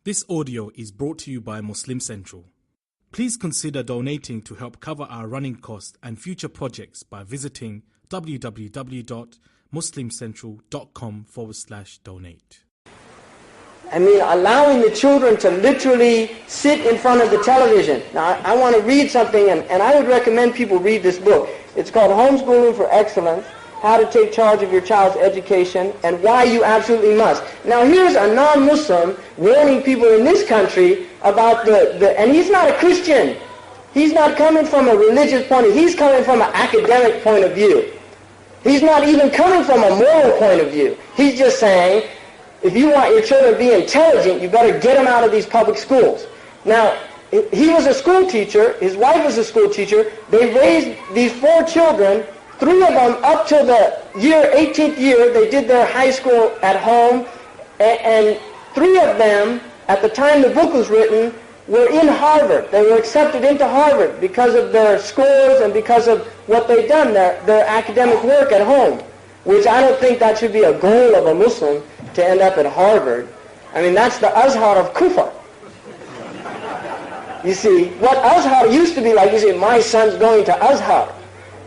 This audio is brought to you by Muslim Central. Please consider donating to help cover our running costs and future projects by visiting www.muslimcentral.com/donate. I mean, allowing the children to literally sit in front of the television. Now, I want to read something, and I would recommend people read this book. It's called Homeschooling for Excellence, How to Take Charge of Your Child's Education, and Why You Absolutely Must. Now, here's a non-Muslim warning people in this country about and he's not a Christian. He's not coming from a religious point of view. He's coming from an academic point of view. He's not even coming from a moral point of view. He's just saying, if you want your children to be intelligent, you better get them out of these public schools. Now, he was a school teacher. His wife was a school teacher. They raised these 4 children. 3 of them, up till the 18th year, they did their high school at home. And 3 of them, at the time the book was written, were in Harvard. They were accepted into Harvard because of their scores and because of what they'd done, their academic work at home, which I don't think that should be a goal of a Muslim, to end up at Harvard. I mean, that's the Azhar of Kufr. You see, what Azhar used to be like, you say, my son's going to Azhar.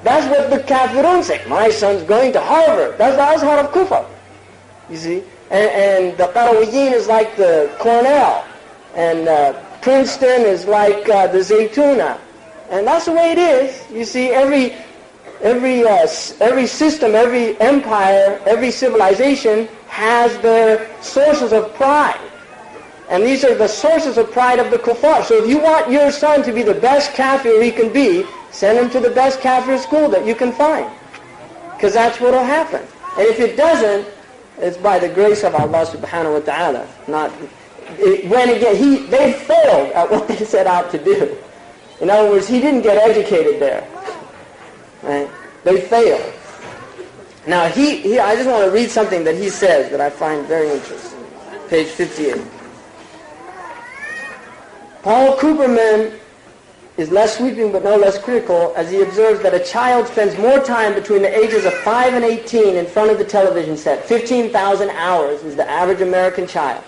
That's what the Kafirun say. My son's going to Harvard. That's the Azhar of Kufr. You see? And the Qarawiyyin is like the Cornell. And Princeton is like the Zaytuna. And that's the way it is. You see, every system, every empire, every civilization has their sources of pride. And these are the sources of pride of the kuffar. So if you want your son to be the best kafir he can be, send him to the best kafir school that you can find. Because that's what will happen. And if it doesn't, it's by the grace of Allah subhanahu wa ta'ala. They failed at what they set out to do. In other words, he didn't get educated there. Right? They failed. Now, I just want to read something that he says that I find very interesting. Page 58. Paul Cooperman is less sweeping but no less critical as he observes that a child spends more time between the ages of 5 and 18 in front of the television set. 15,000 hours is the average American child.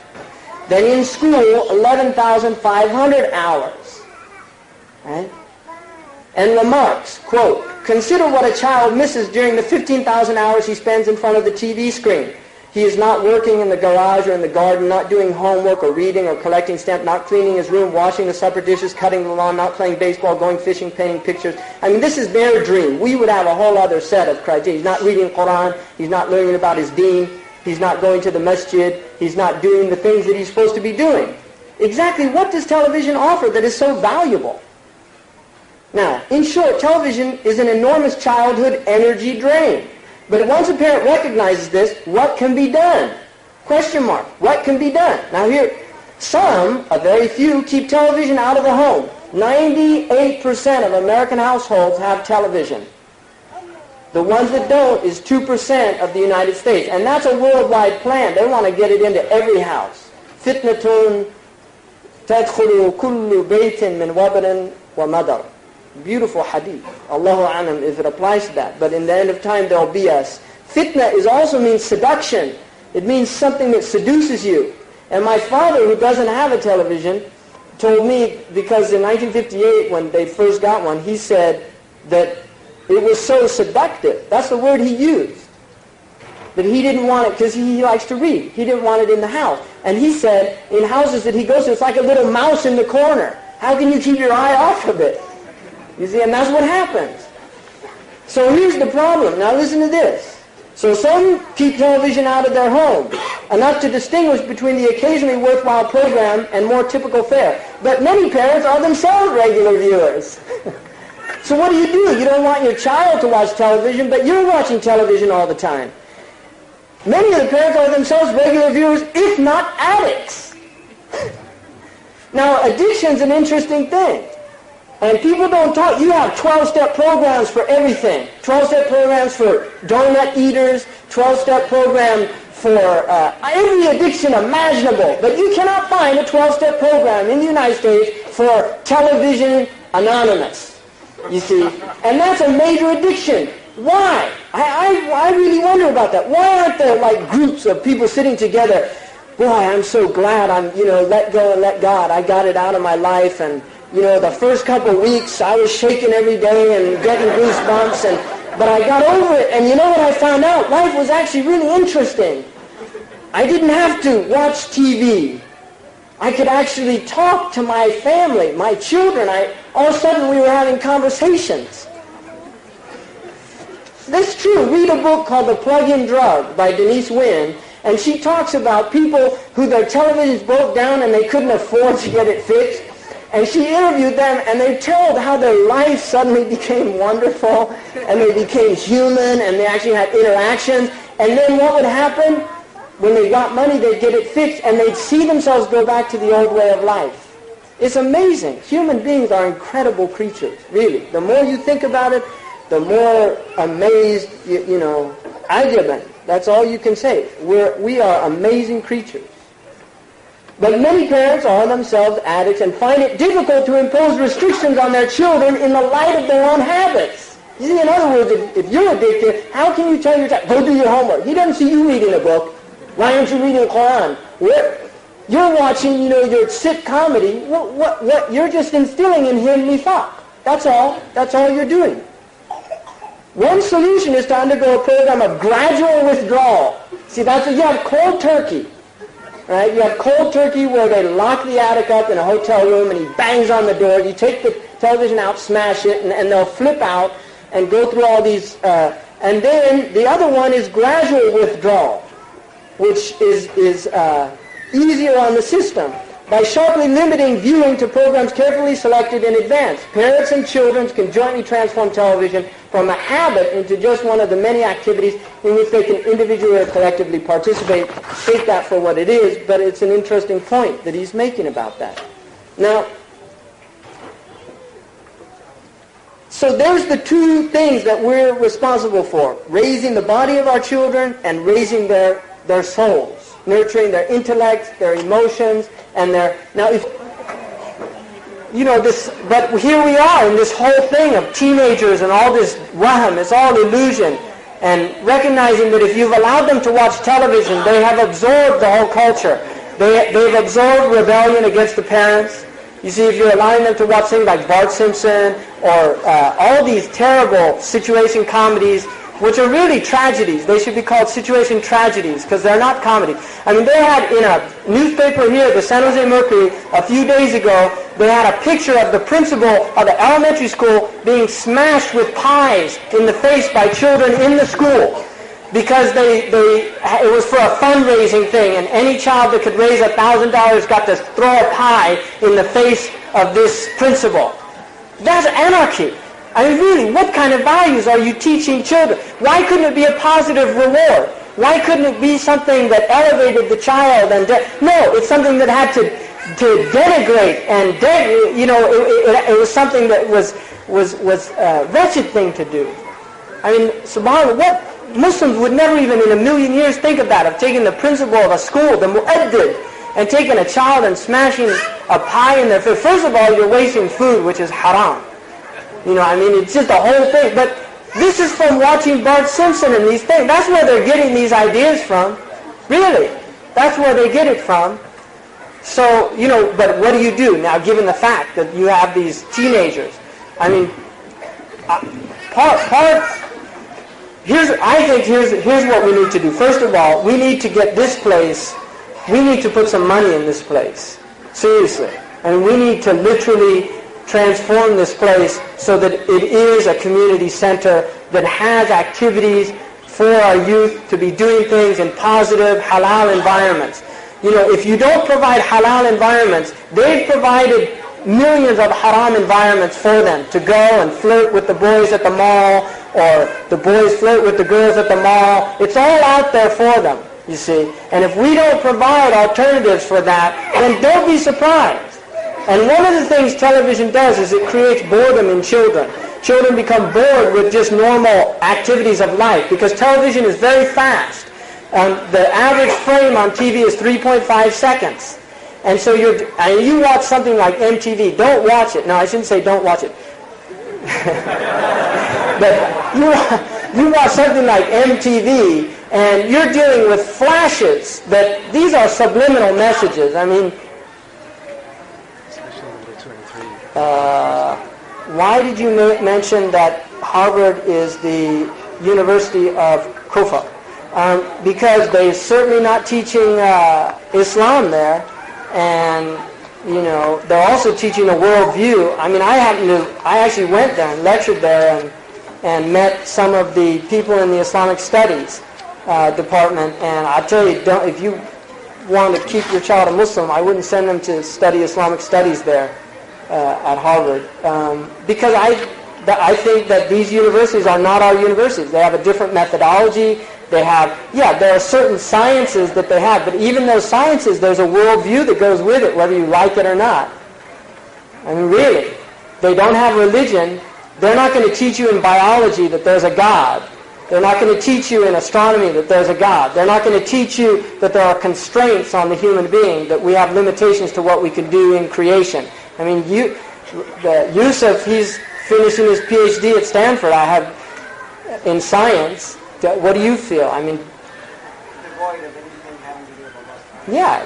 Then in school, 11,500 hours. Right? And remarks, quote, consider what a child misses during the 15,000 hours he spends in front of the TV screen. He is not working in the garage or in the garden, not doing homework or reading or collecting stamps, not cleaning his room, washing the supper dishes, cutting the lawn, not playing baseball, going fishing, painting pictures. I mean, this is their dream. We would have a whole other set of criteria. He's not reading Quran. He's not learning about his deen. He's not going to the masjid. He's not doing the things that he's supposed to be doing. Exactly what does television offer that is so valuable? Now, in short, television is an enormous childhood energy drain. But once a parent recognizes this, what can be done? Question mark. What can be done? Now here, a very few, keep television out of the home. 98% of American households have television. The ones that don't is 2% of the United States. And that's a worldwide plan. They want to get it into every house. Fitnatun tadkhulu kullu baytin min wabarin wa madar. Beautiful hadith. Allahu a'lam if it applies to that. But in the end of time there will be us. Fitna also means seduction. It means something that seduces you. And my father, who doesn't have a television, told me, because in 1958 when they first got one, he said that it was so seductive. That's the word he used. That he didn't want it, because he likes to read. He didn't want it in the house. And he said, in houses that he goes to, it's like a little mouse in the corner. How can you keep your eye off of it? You see, and that's what happens. So here's the problem. Now listen to this. So some keep television out of their home, enough to distinguish between the occasionally worthwhile program and more typical fare. But many parents are themselves regular viewers. So what do? You don't want your child to watch television, but you're watching television all the time. Many of the parents are themselves regular viewers, if not addicts. Now, addiction's an interesting thing. And people don't talk. You have 12-step programs for everything. 12-step programs for donut eaters, 12-step program for every addiction imaginable. But you cannot find a 12-step program in the United States for television anonymous. You see? And that's a major addiction. Why? I really wonder about that. Why aren't there like groups of people sitting together boy, I'm so glad I'm, let go and let God. I got it out of my life, and, the first couple weeks I was shaking every day and getting goosebumps, but I got over it, and you know what I found out? Life was actually really interesting. I didn't have to watch TV. I could actually talk to my family, my children. All of a sudden we were having conversations. That's true. Read a book called The Plug-in Drug by Denise Wynn, and she talks about people who their televisions broke down and they couldn't afford to get it fixed. And she interviewed them, and they told how their life suddenly became wonderful, and they became human, and they actually had interactions. And then what would happen? When they got money, they'd get it fixed, and they'd see themselves go back to the old way of life. It's amazing. Human beings are incredible creatures, really. The more you think about it, the more amazed, ajaban. That's all you can say. We are amazing creatures. But many parents are themselves addicts and find it difficult to impose restrictions on their children in the light of their own habits. You see, in other words, if you're addicted, how can you tell your child, go do your homework? He doesn't see you reading a book. Why aren't you reading the Quran? You're watching, your sick comedy. What? You're just instilling in him nifaq. That's all. That's all you're doing. One solution is to undergo a program of gradual withdrawal. See, that's what you have cold turkey. Right? You have cold turkey where they lock the addict up in a hotel room and he bangs on the door. You take the television out, smash it, and they'll flip out and go through all these. And then the other one is gradual withdrawal, which is easier on the system. By sharply limiting viewing to programs carefully selected in advance, parents and children can jointly transform television from a habit into just one of the many activities in which they can individually or collectively participate. Take that for what it is, but it's an interesting point that he's making about that. Now, so there's the two things that we're responsible for: raising the body of our children and raising their souls, nurturing their intellect, their emotions, and their... Now, if but here we are in this whole thing of teenagers and all this wahm, it's all illusion, and recognizing that if you've allowed them to watch television, they have absorbed the whole culture. They've absorbed rebellion against the parents. You see, if you're allowing them to watch things like Bart Simpson or all these terrible situation comedies, which are really tragedies. They should be called situation tragedies because they're not comedy. I mean, they had in a newspaper here, the San Jose Mercury, a few days ago, they had a picture of the principal of the elementary school being smashed with pies in the face by children in the school because it was for a fundraising thing, and any child that could raise $1,000 got to throw a pie in the face of this principal. That's anarchy. I mean, really, what kind of values are you teaching children? Why couldn't it be a positive reward? Why couldn't it be something that elevated the child? No, it's something that had to denigrate and it was something that was a wretched thing to do. I mean, subhanAllah, what Muslims would never even in a million years think about of taking the principal of a school, the mu'addid, and taking a child and smashing a pie in their face. First of all, you're wasting food, which is haram. It's just the whole thing. But this is from watching Bart Simpson and these things. That's where they're getting these ideas from. Really. That's where they get it from. So, but what do you do now, given the fact that you have these teenagers? I mean, here's what we need to do. First of all, we need to get this place, we need to put some money in this place. Seriously. And we need to literally transform this place so that it is a community center that has activities for our youth to be doing things in positive, halal environments. If you don't provide halal environments, they've provided millions of haram environments for them to go and flirt with the boys at the mall, or the boys flirt with the girls at the mall. It's all out there for them, you see. And if we don't provide alternatives for that, then don't be surprised. And one of the things television does is it creates boredom in children. Children become bored with just normal activities of life because television is very fast. The average frame on TV is 3.5 seconds. And so you watch something like MTV. Don't watch it. No, I shouldn't say don't watch it. But you watch something like MTV And you're dealing with flashes that these are subliminal messages. I mean, why did you mention that Harvard is the University of Kufa? Because they're certainly not teaching Islam there, and they're also teaching a worldview. I mean, I actually went there and lectured there and met some of the people in the Islamic Studies department, and I tell you, if you want to keep your child a Muslim, I wouldn't send them to study Islamic Studies there at Harvard, because I think that these universities are not our universities. They have a different methodology. They have, there are certain sciences that they have, but even those sciences, there's a worldview that goes with it, whether you like it or not. I mean, really, they don't have religion. They're not going to teach you in biology that there's a God. They're not going to teach you in astronomy that there's a God. They're not going to teach you that there are constraints on the human being, that we have limitations to what we can do in creation. I mean, Yusuf, he's finishing his PhD at Stanford. I have in science. What do you feel? I mean, devoid of anything having to do with Allah. Yeah,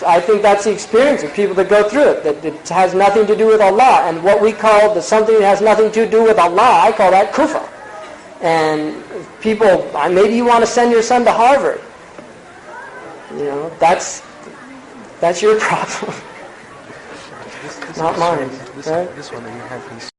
I think that's the experience of people that go through it. That it has nothing to do with Allah, and what we call something that has nothing to do with Allah, I call that kufr. And people, maybe you want to send your son to Harvard. That's your problem, not mine. This one that you have.